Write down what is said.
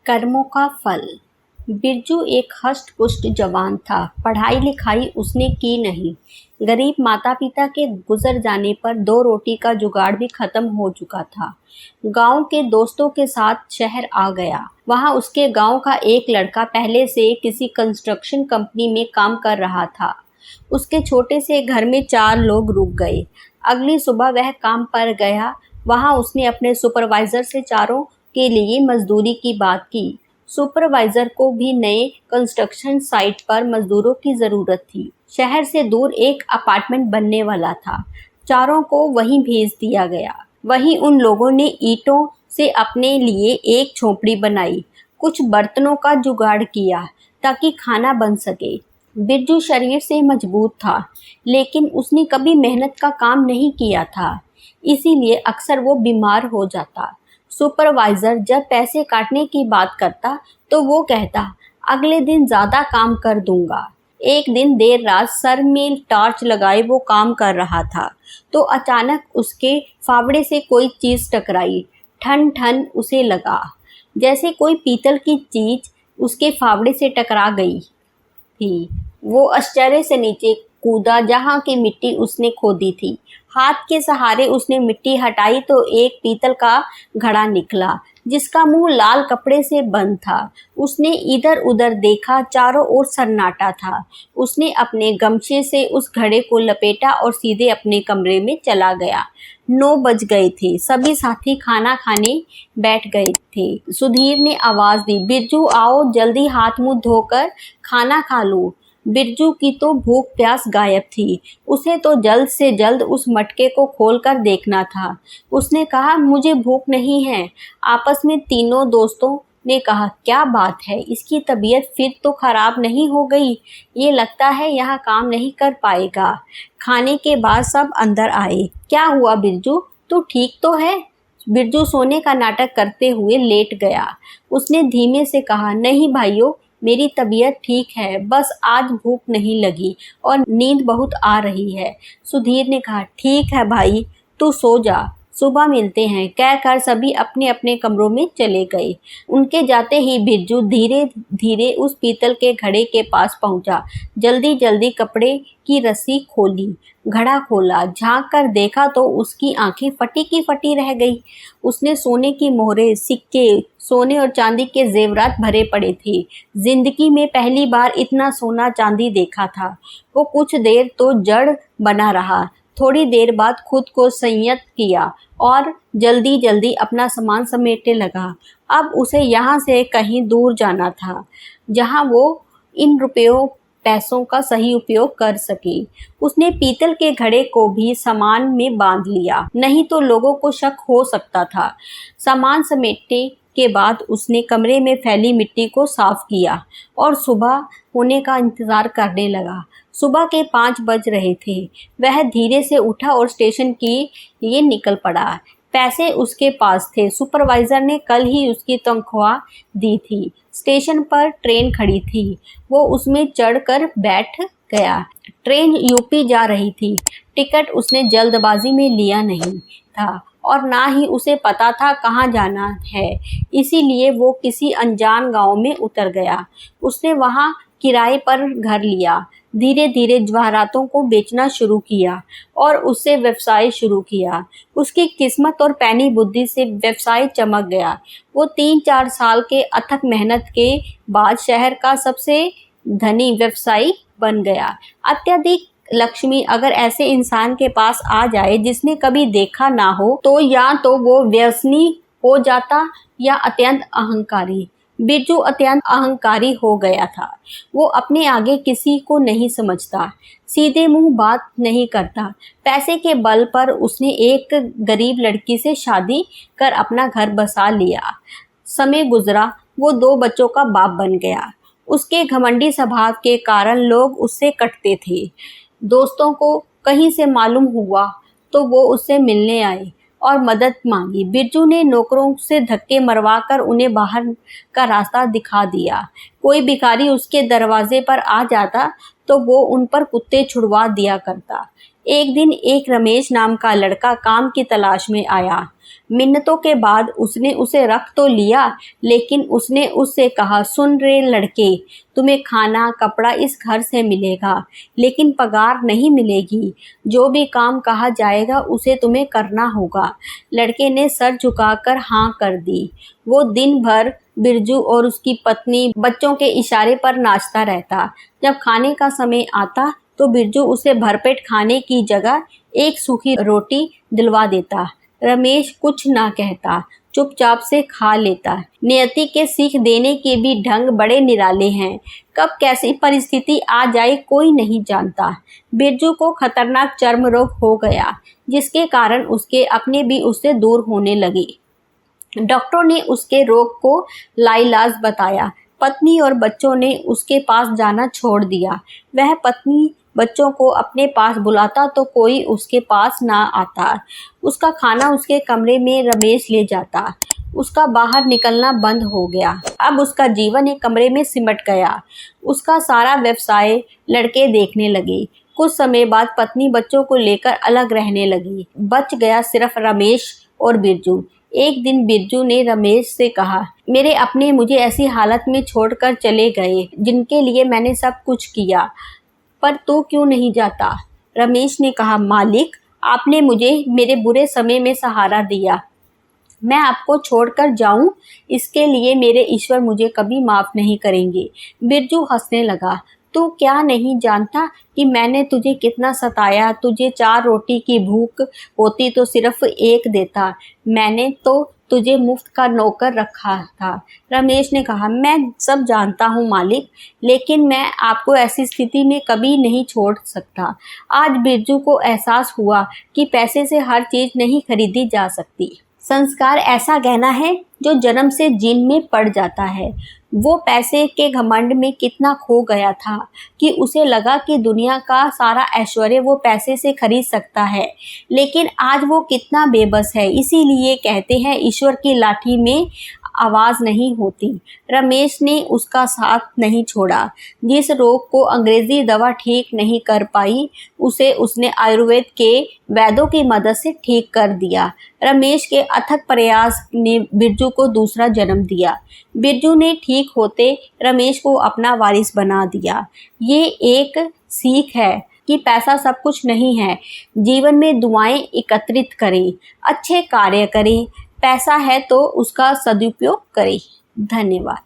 कर्मों का फल। बिरजू एक हष्ट-पुष्ट जवान था। पढ़ाई लिखाई उसने की नहीं। गरीब माता पिता के गुजर जाने पर 2 रोटी का जुगाड़ भी खत्म हो चुका था। गांव के दोस्तों के साथ शहर आ गया। वहां उसके गांव का एक लड़का पहले से किसी कंस्ट्रक्शन कंपनी में काम कर रहा था। उसके छोटे से घर में 4 लोग रुक गए। अगली सुबह वह काम पर गया। वहां उसने अपने सुपरवाइजर से चारों के लिए मजदूरी की बात की। सुपरवाइजर को भी नए कंस्ट्रक्शन साइट पर मजदूरों की जरूरत थी। शहर से दूर एक अपार्टमेंट बनने वाला था। चारों को वहीं भेज दिया गया। वहीं उन लोगों ने ईंटों से अपने लिए एक झोपड़ी बनाई। कुछ बर्तनों का जुगाड़ किया ताकि खाना बन सके। बिरजू शरीर से मजबूत था, लेकिन उसने कभी मेहनत का काम नहीं किया था, इसीलिए अक्सर वो बीमार हो जाता। सुपरवाइजर जब पैसे काटने की बात करता तो वो कहता, अगले दिन ज़्यादा काम कर दूंगा। एक दिन देर रात सर में टॉर्च लगाए वो काम कर रहा था तो अचानक उसके फावड़े से कोई चीज़ टकराई। ठन ठन उसे लगा जैसे कोई पीतल की चीज़ उसके फावड़े से टकरा गई थी। वो आश्चर्य से नीचे कूदा जहाँ की मिट्टी उसने खोदी थी। हाथ के सहारे उसने मिट्टी हटाई तो एक पीतल का घड़ा निकला जिसका मुंह लाल कपड़े से बंद था। उसने इधर उधर देखा, चारों ओर सन्नाटा था। उसने अपने गमछे से उस घड़े को लपेटा और सीधे अपने कमरे में चला गया। 9 बज गए थे। सभी साथी खाना खाने बैठ गए थे। सुधीर ने आवाज दी, बिरजू आओ, जल्दी हाथ मुंह धोकर खाना खा लो। बिरजू की तो भूख प्यास गायब थी। उसे तो जल्द से जल्द उस मटके को खोलकर देखना था। उसने कहा, मुझे भूख नहीं है। आपस में तीनों दोस्तों ने कहा, क्या बात है, इसकी तबीयत फिर तो खराब नहीं हो गई? ये लगता है यहाँ काम नहीं कर पाएगा। खाने के बाद सब अंदर आए। क्या हुआ बिरजू, तू ठीक तो है? बिरजू सोने का नाटक करते हुए लेट गया। उसने धीमे से कहा, नहीं भाइयों, मेरी तबीयत ठीक है, बस आज भूख नहीं लगी और नींद बहुत आ रही है। सुधीर ने कहा, ठीक है भाई, तू सो जा, सुबह मिलते हैं, कहकर सभी अपने अपने कमरों में चले गए। उनके जाते ही बिरजू धीरे धीरे उस पीतल के घड़े के पास पहुंचा। जल्दी जल्दी कपड़े की रस्सी खोली, घड़ा खोला, झांक कर देखा तो उसकी आंखें फटी की फटी रह गई। उसने सोने की मोहरें, सिक्के, सोने और चांदी के जेवरात भरे पड़े थे। जिंदगी में पहली बार इतना सोना चांदी देखा था। वो कुछ देर तो जड़ बना रहा, थोड़ी देर बाद खुद को संयत किया और जल्दी जल्दी अपना सामान समेटने लगा। अब उसे यहाँ से कहीं दूर जाना था, जहाँ वो इन रुपयों पैसों का सही उपयोग कर सके। उसने पीतल के घड़े को भी सामान में बांध लिया, नहीं तो लोगों को शक हो सकता था। सामान समेटने के बाद उसने कमरे में फैली मिट्टी को साफ किया और सुबह होने का इंतजार करने लगा। सुबह के 5 बज रहे थे। वह धीरे से उठा और स्टेशन के लिए निकल पड़ा। पैसे उसके पास थे। सुपरवाइजर ने कल ही उसकी तनख्वाह दी थी। स्टेशन पर ट्रेन खड़ी थी। वो उसमें चढ़कर बैठ गया। ट्रेन यूपी जा रही थी। टिकट उसने जल्दबाजी में लिया नहीं था और ना ही उसे पता था कहाँ जाना है, इसीलिए वो किसी अनजान गांव में उतर गया। उसने वहाँ किराए पर घर लिया। धीरे धीरे जवाहरातों को बेचना शुरू किया और उससे व्यवसाय शुरू किया। उसकी किस्मत और पैनी बुद्धि से व्यवसाय चमक गया। वो 3-4 साल के अथक मेहनत के बाद शहर का सबसे धनी व्यवसायी बन गया। अत्यधिक लक्ष्मी अगर ऐसे इंसान के पास आ जाए जिसने कभी देखा ना हो, तो या तो वो व्यसनी हो जाता या अत्यंत अहंकारी। बिरजू अत्यंत अहंकारी हो गया था। वो अपने आगे किसी को नहीं समझता, सीधे मुंह बात नहीं करता। पैसे के बल पर उसने एक गरीब लड़की से शादी कर अपना घर बसा लिया। समय गुजरा, वो 2 बच्चों का बाप बन गया। उसके घमंडी स्वभाव के कारण लोग उससे कटते थे। दोस्तों को कहीं से मालूम हुआ तो वो उससे मिलने आए और मदद मांगी। बिरजू ने नौकरों से धक्के मरवाकर उन्हें बाहर का रास्ता दिखा दिया। कोई भिखारी उसके दरवाजे पर आ जाता तो वो उन पर कुत्ते छुड़वा दिया करता। एक दिन एक रमेश नाम का लड़का काम की तलाश में आया। मिन्नतों के बाद उसने उसे रख तो लिया, लेकिन उसने उससे कहा, सुन रे लड़के, तुम्हें खाना कपड़ा इस घर से मिलेगा, लेकिन पगार नहीं मिलेगी। जो भी काम कहा जाएगा उसे तुम्हें करना होगा। लड़के ने सर झुकाकर हाँ कर दी। वो दिन भर बिरजू और उसकी पत्नी बच्चों के इशारे पर नाचता रहता। जब खाने का समय आता तो बिरजू उसे भरपेट खाने की जगह एक सूखी रोटी दिलवा देता। रमेश कुछ ना कहता, चुपचाप से खा लेता। नियति के सीख देने के भी ढंग बड़े निराले हैं। कब कैसी परिस्थिति आ जाए कोई नहीं जानता। बिरजू को खतरनाक चर्म रोग हो गया, जिसके कारण उसके अपने भी उससे दूर होने लगे। डॉक्टरों ने उसके रोग को लाइलाज बताया। पत्नी और बच्चों ने उसके पास जाना छोड़ दिया। वह पत्नी बच्चों को अपने पास बुलाता तो कोई उसके पास ना आता। उसका खाना उसके कमरे में रमेश ले जाता। उसका बाहर निकलना बंद हो गया। अब उसका जीवन एक कमरे में सिमट गया। उसका सारा व्यवसाय लड़के देखने लगे। कुछ समय बाद पत्नी बच्चों को लेकर अलग रहने लगी। बच गया सिर्फ रमेश और बिरजू। एक दिन बिरजू ने रमेश से कहा, मेरे अपने मुझे ऐसी हालत में छोड़कर चले गए जिनके लिए मैंने सब कुछ किया, पर तू क्यों नहीं जाता? रमेश ने कहा, मालिक, आपने मुझे मेरे बुरे समय में सहारा दिया। मैं आपको छोड़कर जाऊं, इसके लिए मेरे ईश्वर मुझे कभी माफ नहीं करेंगे। बिरजू हंसने लगा। तू क्या नहीं जानता कि मैंने तुझे कितना सताया। तुझे 4 रोटी की भूख होती तो सिर्फ एक देता। मैंने तो तुझे मुफ्त का नौकर रखा था। रमेश ने कहा, मैं सब जानता हूँ मालिक, लेकिन मैं आपको ऐसी स्थिति में कभी नहीं छोड़ सकता। आज बिरजू को एहसास हुआ कि पैसे से हर चीज़ नहीं खरीदी जा सकती। संस्कार ऐसा गहना है जो जन्म से जीन में पड़ जाता है। वो पैसे के घमंड में कितना खो गया था कि उसे लगा कि दुनिया का सारा ऐश्वर्य वो पैसे से खरीद सकता है, लेकिन आज वो कितना बेबस है। इसीलिए कहते हैं ईश्वर की लाठी में आवाज़ नहीं होती। रमेश ने उसका साथ नहीं छोड़ा। जिस रोग को अंग्रेजी दवा ठीक नहीं कर पाई, उसे उसने आयुर्वेद के वैद्यों की मदद से ठीक कर दिया। रमेश के अथक प्रयास ने बिरजू को दूसरा जन्म दिया। बिरजू ने ठीक होते रमेश को अपना वारिस बना दिया। ये एक सीख है कि पैसा सब कुछ नहीं है। जीवन में दुआएं एकत्रित करें, अच्छे कार्य करें, पैसा है तो उसका सदुपयोग करें। धन्यवाद।